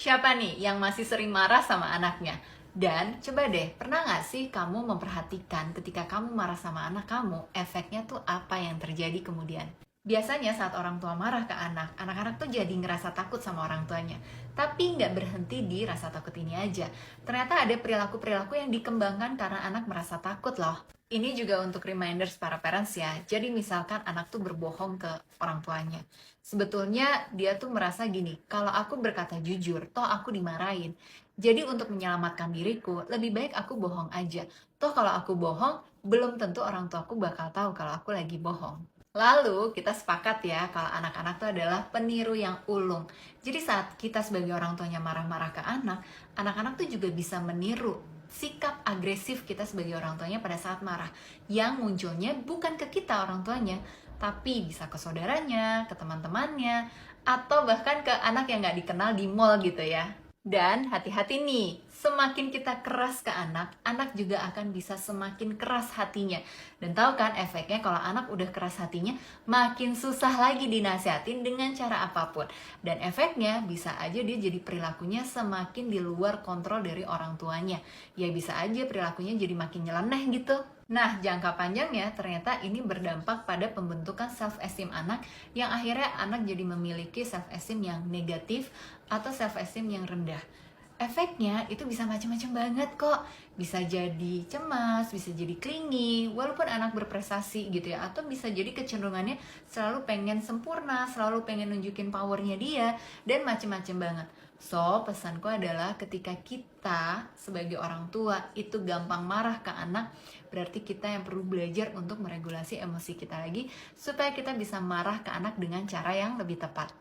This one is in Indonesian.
Siapa nih yang masih sering marah sama anaknya? Dan coba deh, pernah nggak sih kamu memperhatikan ketika kamu marah sama anak kamu, efeknya tuh apa yang terjadi kemudian? Biasanya saat orang tua marah ke anak, anak-anak tuh jadi ngerasa takut sama orang tuanya. Tapi nggak berhenti di rasa takut ini aja. Ternyata ada perilaku-perilaku yang dikembangkan karena anak merasa takut loh. Ini juga untuk reminders para parents ya. Jadi misalkan anak tuh berbohong ke orang tuanya. Sebetulnya dia tuh merasa gini, kalau aku berkata jujur, toh aku dimarahin. Jadi untuk menyelamatkan diriku, lebih baik aku bohong aja. Toh kalau aku bohong, belum tentu orang tuaku bakal tahu kalau aku lagi bohong. Lalu kita sepakat ya kalau anak-anak itu adalah peniru yang ulung. Jadi saat kita sebagai orang tuanya marah-marah ke anak, anak-anak tuh juga bisa meniru sikap agresif kita sebagai orang tuanya pada saat marah. Yang munculnya bukan ke kita orang tuanya, tapi bisa ke saudaranya, ke teman-temannya, atau bahkan ke anak yang nggak dikenal di mall gitu ya. Dan hati-hati nih, semakin kita keras ke anak, anak juga akan bisa semakin keras hatinya. Dan tahu kan efeknya kalau anak udah keras hatinya, makin susah lagi dinasihatin dengan cara apapun. Dan efeknya bisa aja dia jadi perilakunya semakin di luar kontrol dari orang tuanya. Ya bisa aja perilakunya jadi makin nyeleneh gitu. Nah, jangka panjangnya ternyata ini berdampak pada pembentukan self-esteem anak yang akhirnya anak jadi memiliki self-esteem yang negatif atau self-esteem yang rendah. Efeknya itu bisa macam-macam banget kok. Bisa jadi cemas, bisa jadi clingy, walaupun anak berprestasi gitu ya. Atau bisa jadi kecenderungannya selalu pengen sempurna, selalu pengen nunjukin powernya dia, dan macam-macam banget. So, pesanku adalah ketika kita sebagai orang tua itu gampang marah ke anak, berarti kita yang perlu belajar untuk meregulasi emosi kita lagi, supaya kita bisa marah ke anak dengan cara yang lebih tepat.